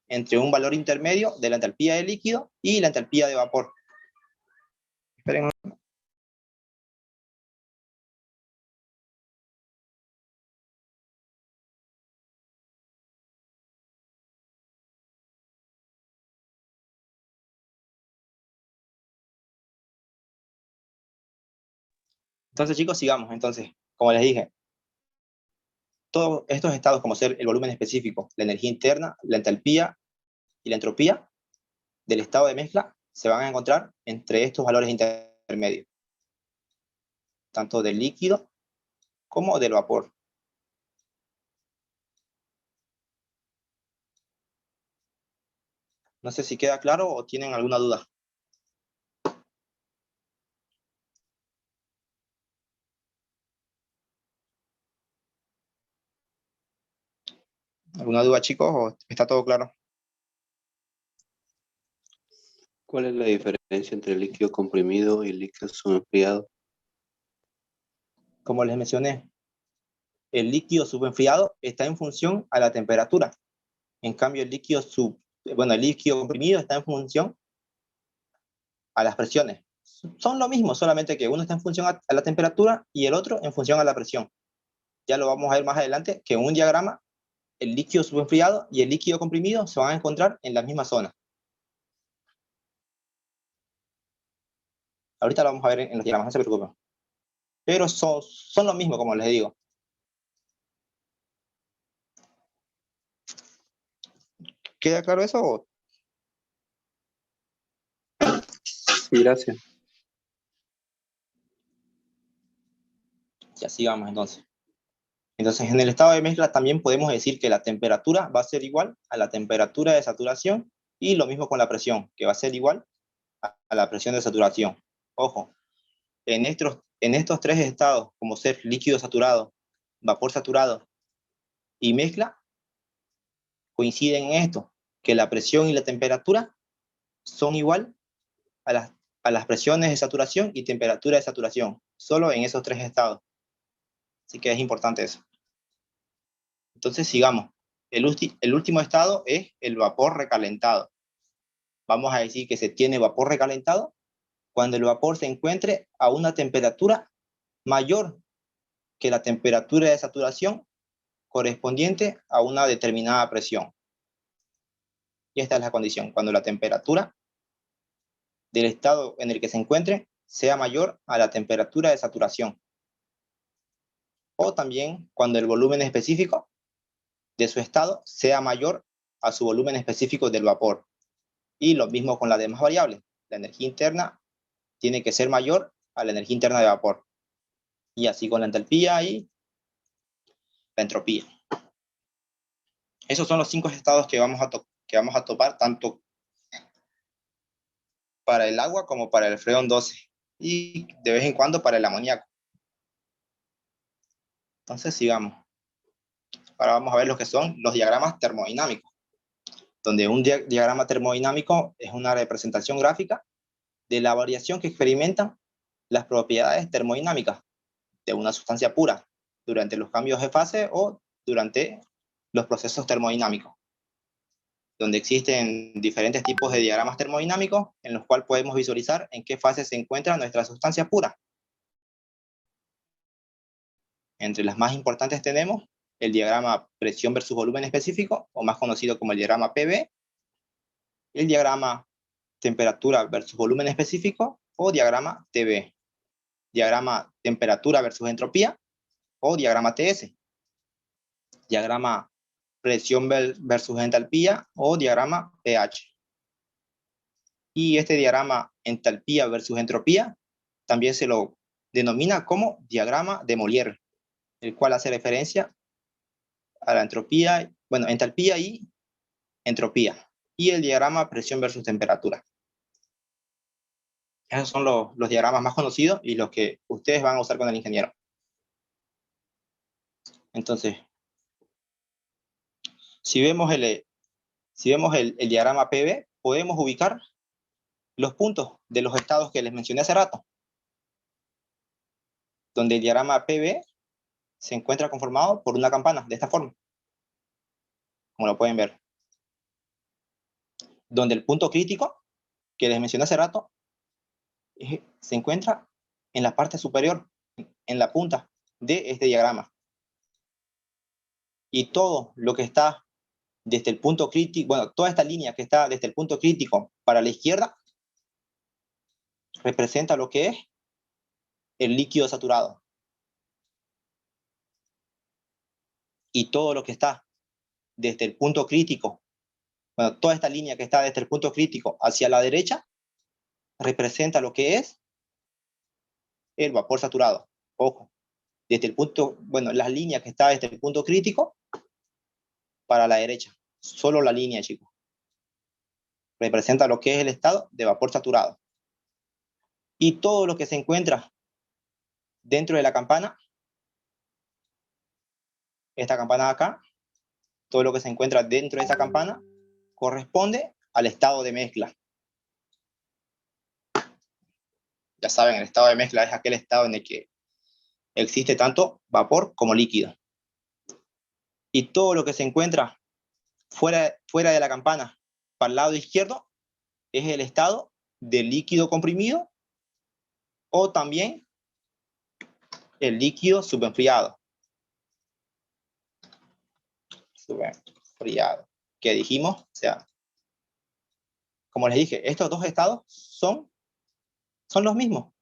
entre un valor intermedio de la entalpía de líquido y la entalpía de vapor. Esperen. Entonces, chicos, sigamos. Entonces, como les dije, todos estos estados, como ser el volumen específico, la energía interna, la entalpía y la entropía del estado de mezcla, se van a encontrar entre estos valores intermedios, tanto del líquido como del vapor. No sé si queda claro o tienen alguna duda. ¿Alguna duda, chicos, o está todo claro? ¿Cuál es la diferencia entre líquido comprimido y líquido subenfriado? Como les mencioné, el líquido subenfriado está en función a la temperatura. En cambio, el líquido comprimido está en función a las presiones. Son lo mismo, solamente que uno está en función a la temperatura y el otro en función a la presión. Ya lo vamos a ver más adelante, que en un diagrama el líquido subenfriado y el líquido comprimido se van a encontrar en la misma zona. Ahorita lo vamos a ver en los diagramas, no se preocupen. Pero son lo mismo, como les digo. ¿Queda claro eso? Sí, gracias. Ya sigamos entonces. Entonces, en el estado de mezcla también podemos decir que la temperatura va a ser igual a la temperatura de saturación y lo mismo con la presión, que va a ser igual a la presión de saturación. Ojo, en estos tres estados, como ser líquido saturado, vapor saturado y mezcla, coinciden en esto, que la presión y la temperatura son igual a las presiones de saturación y temperatura de saturación, solo en esos tres estados. Así que es importante eso. Entonces sigamos. El último estado es el vapor recalentado. Vamos a decir que se tiene vapor recalentado cuando el vapor se encuentre a una temperatura mayor que la temperatura de saturación correspondiente a una determinada presión. Y esta es la condición, cuando la temperatura del estado en el que se encuentre sea mayor a la temperatura de saturación. O también cuando el volumen específico de su estado sea mayor a su volumen específico del vapor. Y lo mismo con las demás variables. La energía interna tiene que ser mayor a la energía interna de vapor. Y así con la entalpía y la entropía. Esos son los 5 estados que vamos a topar tanto para el agua como para el freón 12 y de vez en cuando para el amoníaco. Entonces sigamos. Ahora vamos a ver lo que son los diagramas termodinámicos, donde un diagrama termodinámico es una representación gráfica de la variación que experimentan las propiedades termodinámicas de una sustancia pura durante los cambios de fase o durante los procesos termodinámicos, donde existen diferentes tipos de diagramas termodinámicos en los cuales podemos visualizar en qué fase se encuentra nuestra sustancia pura. Entre las más importantes tenemos el diagrama presión versus volumen específico, o más conocido como el diagrama PV, el diagrama temperatura versus volumen específico, o diagrama TB, diagrama temperatura versus entropía, o diagrama TS, diagrama presión versus entalpía, o diagrama pH. Y este diagrama entalpía versus entropía también se lo denomina como diagrama de Molière, el cual hace referencia a la entropía, bueno, entalpía y entropía. Y el diagrama presión versus temperatura. Esos son los diagramas más conocidos y los que ustedes van a usar con el ingeniero. Entonces, si vemos el diagrama PV, podemos ubicar los puntos de los estados que les mencioné hace rato, donde el diagrama PV se encuentra conformado por una campana, de esta forma, como lo pueden ver. Donde el punto crítico, que les mencioné hace rato, se encuentra en la parte superior, en la punta de este diagrama. Y todo lo que está desde el punto crítico, bueno, toda esta línea que está desde el punto crítico para la izquierda, representa lo que es el líquido saturado. Y todo lo que está desde el punto crítico, bueno, toda esta línea que está desde el punto crítico hacia la derecha, representa lo que es el vapor saturado. Ojo, desde el punto, bueno, las líneas que está desde el punto crítico para la derecha, solo la línea, chicos, representa lo que es el estado de vapor saturado. Y todo lo que se encuentra dentro de la campana, esta campana de acá, todo lo que se encuentra dentro de esta campana corresponde al estado de mezcla. Ya saben, el estado de mezcla es aquel estado en el que existe tanto vapor como líquido. Y todo lo que se encuentra fuera de la campana, para el lado izquierdo, es el estado de líquido comprimido o también el líquido subenfriado. Subenfriado. Que dijimos, o sea, como les dije, estos dos estados son los mismos.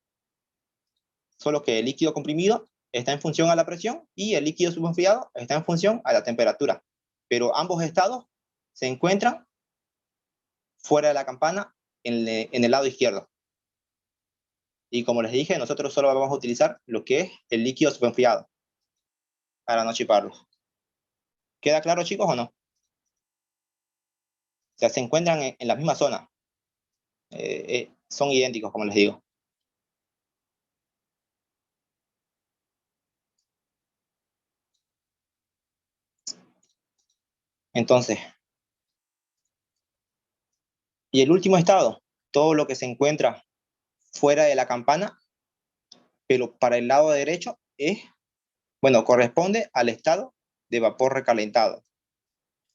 Solo que el líquido comprimido está en función a la presión y el líquido subenfriado está en función a la temperatura. Pero ambos estados se encuentran fuera de la campana en el lado izquierdo. Y como les dije, nosotros solo vamos a utilizar lo que es el líquido subenfriado para no chiparlo. ¿Queda claro, chicos, o no? O sea, se encuentran en la misma zona. Son idénticos, como les digo. Entonces, y el último estado, todo lo que se encuentra fuera de la campana, pero para el lado derecho es, bueno, corresponde al estado de vapor recalentado.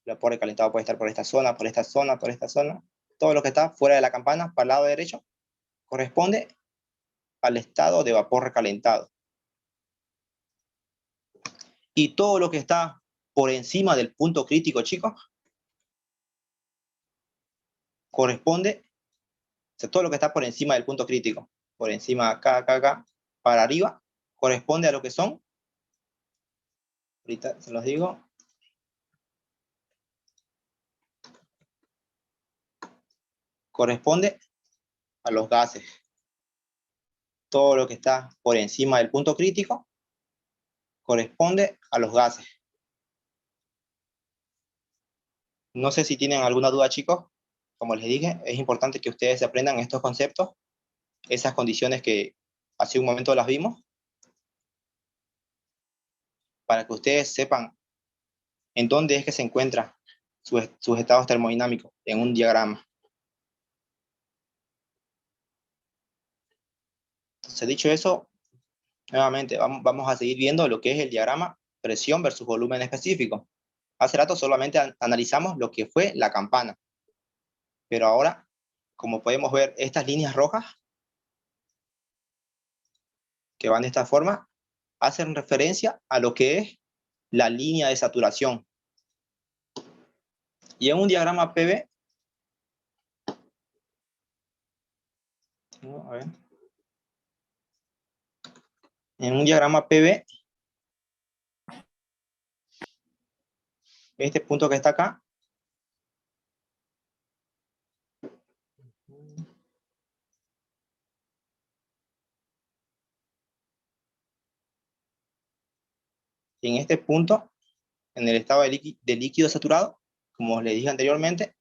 El vapor recalentado puede estar por esta zona, por esta zona, por esta zona. Todo lo que está fuera de la campana, para el lado derecho, corresponde al estado de vapor recalentado. Y todo lo que está por encima del punto crítico, chicos, corresponde, o sea, todo lo que está por encima del punto crítico, por encima, acá, acá, acá, para arriba, corresponde a lo que son, ahorita se los digo, corresponde a los gases. Todo lo que está por encima del punto crítico corresponde a los gases. No sé si tienen alguna duda, chicos. Como les dije, es importante que ustedes aprendan estos conceptos, esas condiciones que hace un momento las vimos, para que ustedes sepan en dónde es que se encuentran sus estados termodinámicos en un diagrama. Entonces, dicho eso, nuevamente vamos a seguir viendo lo que es el diagrama presión versus volumen específico. Hace rato solamente analizamos lo que fue la campana, pero ahora, como podemos ver, estas líneas rojas que van de esta forma hacen referencia a lo que es la línea de saturación. Y en un diagrama PV, a ver, en un diagrama PV, este punto que está acá, En este punto, en el estado de líquido saturado, como les dije anteriormente,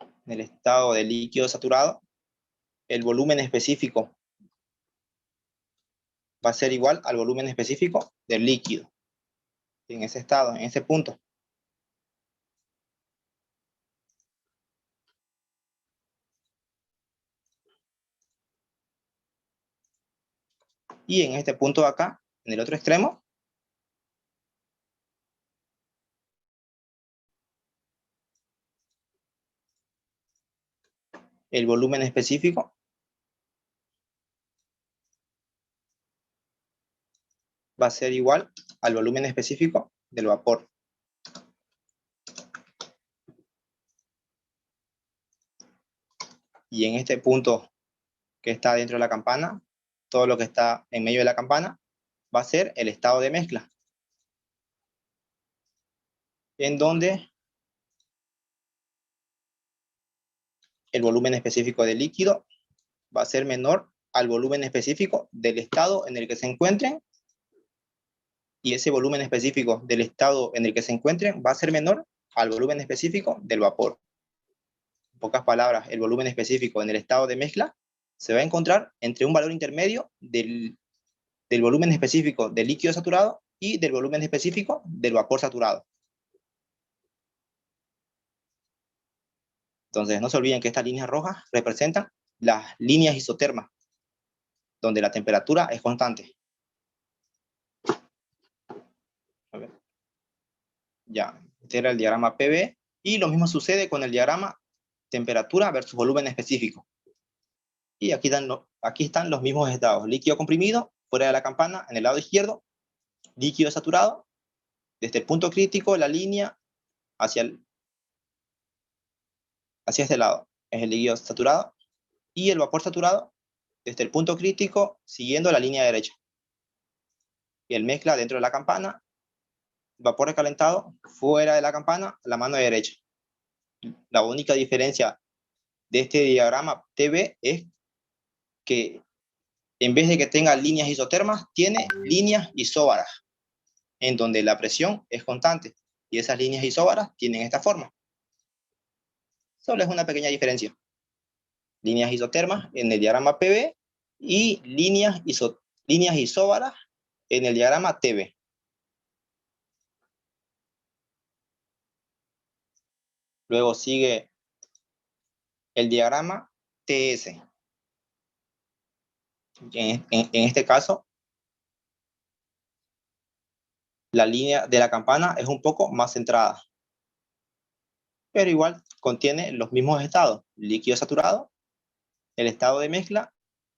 en el estado de líquido saturado, el volumen específico va a ser igual al volumen específico del líquido. En ese estado, en ese punto. Y en este punto de acá, en el otro extremo, el volumen específico va a ser igual al volumen específico del vapor. Y en este punto que está dentro de la campana, todo lo que está en medio de la campana va a ser el estado de mezcla, en donde el volumen específico del líquido va a ser menor al volumen específico del estado en el que se encuentren, y ese volumen específico del estado en el que se encuentren va a ser menor al volumen específico del vapor. En pocas palabras, el volumen específico en el estado de mezcla se va a encontrar entre un valor intermedio del volumen específico del líquido saturado y del volumen específico del vapor saturado. Entonces, no se olviden que estas líneas rojas representan las líneas isotermas, donde la temperatura es constante. A ver. Ya, este era el diagrama PV, y lo mismo sucede con el diagrama temperatura versus volumen específico. Y aquí están los mismos estados: líquido comprimido, fuera de la campana, en el lado izquierdo; líquido saturado, desde el punto crítico, la línea hacia este lado es el líquido saturado, y el vapor saturado, desde el punto crítico, siguiendo la línea derecha. Y el mezcla dentro de la campana, vapor recalentado, fuera de la campana, la mano derecha. La única diferencia de este diagrama TV es que en vez de que tenga líneas isotermas, tiene líneas isóbaras, en donde la presión es constante, y esas líneas isóbaras tienen esta forma. Solo es una pequeña diferencia. Líneas isotermas en el diagrama PV y líneas isóbaras en el diagrama TV. Luego sigue el diagrama TS. En este caso, la línea de la campana es un poco más centrada, pero igual contiene los mismos estados: líquido saturado, el estado de mezcla,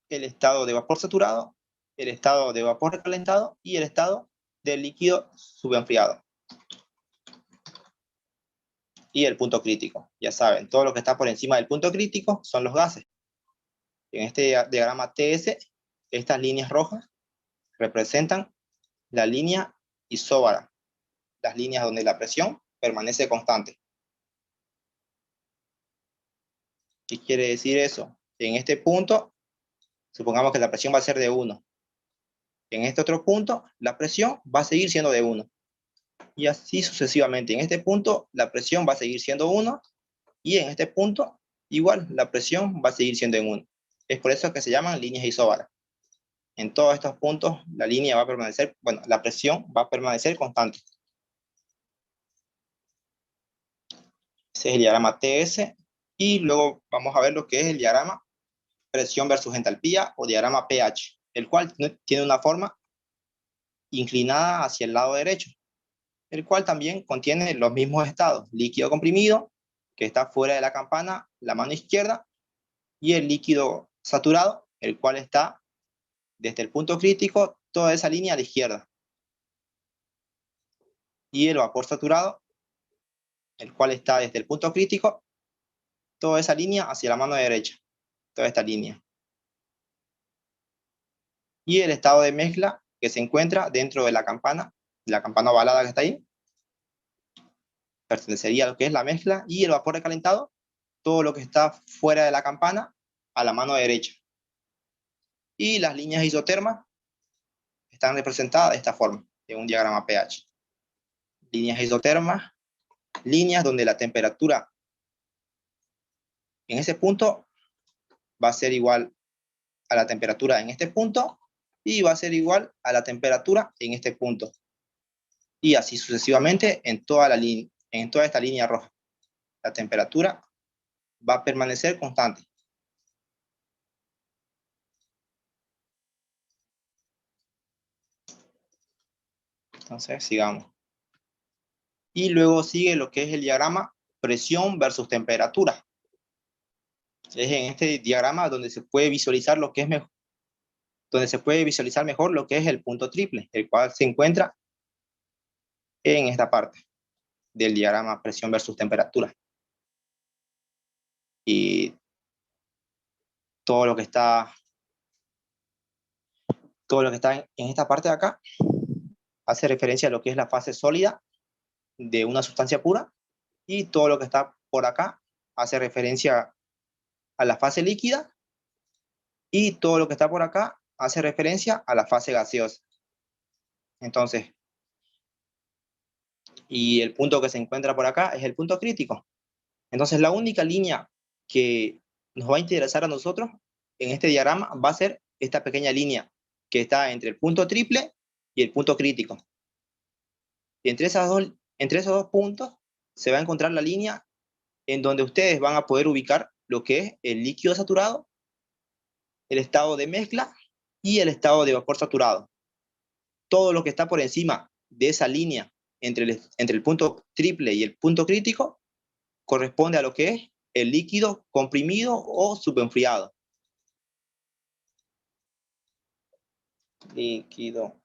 el estado de vapor saturado, el estado de vapor recalentado y el estado de líquido subenfriado. Y el punto crítico. Ya saben, todo lo que está por encima del punto crítico son los gases. En este diagrama TS, estas líneas rojas representan la línea isóbara, las líneas donde la presión permanece constante. ¿Qué quiere decir eso? En este punto, supongamos que la presión va a ser de 1. En este otro punto, la presión va a seguir siendo de 1. Y así sucesivamente. En este punto, la presión va a seguir siendo 1. Y en este punto, igual, la presión va a seguir siendo en 1. Es por eso que se llaman líneas isóbaras. En todos estos puntos, la línea va a permanecer, la presión va a permanecer constante. Ese es el diagrama TS. Y luego vamos a ver lo que es el diagrama presión versus entalpía, o diagrama pH, el cual tiene una forma inclinada hacia el lado derecho, el cual también contiene los mismos estados: líquido comprimido, que está fuera de la campana, la mano izquierda, y el líquido saturado, el cual está desde el punto crítico, toda esa línea a la izquierda, y el vapor saturado, el cual está desde el punto crítico, toda esa línea hacia la mano derecha, toda esta línea. Y el estado de mezcla, que se encuentra dentro de la campana ovalada que está ahí, pertenecería a lo que es la mezcla, y el vapor recalentado, todo lo que está fuera de la campana, a la mano derecha. Y las líneas isotermas están representadas de esta forma, en un diagrama pH. Líneas isotermas, líneas donde la temperatura en ese punto va a ser igual a la temperatura en este punto y va a ser igual a la temperatura en este punto. Y así sucesivamente en toda esta línea roja. La temperatura va a permanecer constante. Entonces, sigamos. Y luego sigue lo que es el diagrama presión versus temperatura. Es en este diagrama donde se puede visualizar lo que es mejor, donde se puede visualizar mejor lo que es el punto triple, el cual se encuentra en esta parte del diagrama presión versus temperatura. Y todo lo que está en esta parte de acá hace referencia a lo que es la fase sólida de una sustancia pura, y todo lo que está por acá hace referencia a la fase líquida, y todo lo que está por acá hace referencia a la fase gaseosa. Entonces, y el punto que se encuentra por acá es el punto crítico. Entonces, la única línea que nos va a interesar a nosotros en este diagrama va a ser esta pequeña línea que está entre el punto triple y el punto crítico. Y entre esos dos puntos se va a encontrar la línea en donde ustedes van a poder ubicar lo que es el líquido saturado, el estado de mezcla y el estado de vapor saturado. Todo lo que está por encima de esa línea entre el punto triple y el punto crítico corresponde a lo que es el líquido comprimido o subenfriado. Líquido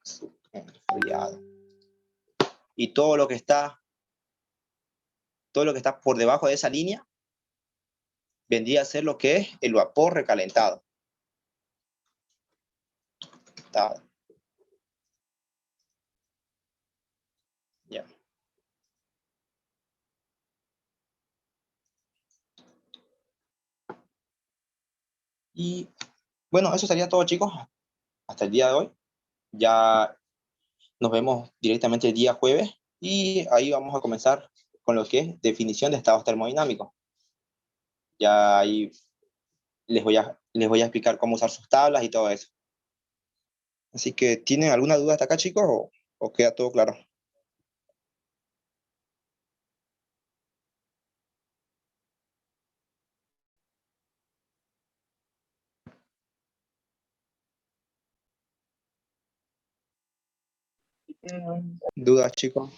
subenfriado. Y todo lo que está por debajo de esa línea vendría a ser lo que es el vapor recalentado. Ya. Y bueno, eso sería todo, chicos, hasta el día de hoy. Ya nos vemos directamente el día jueves y ahí vamos a comenzar con lo que es definición de estados termodinámicos. Ya ahí les voy a explicar cómo usar sus tablas y todo eso. Así que, ¿tienen alguna duda hasta acá, chicos, o queda todo claro? ¿Dudas, chicos?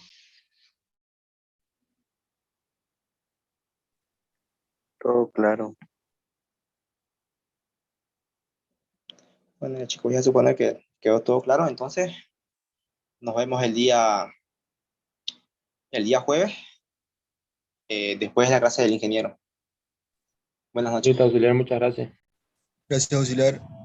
Todo claro. Bueno, chicos, voy a suponer que quedó todo claro. Entonces, nos vemos el día jueves, después de la clase del ingeniero. Buenas noches. Listo, auxiliar, muchas gracias. Gracias, auxiliar.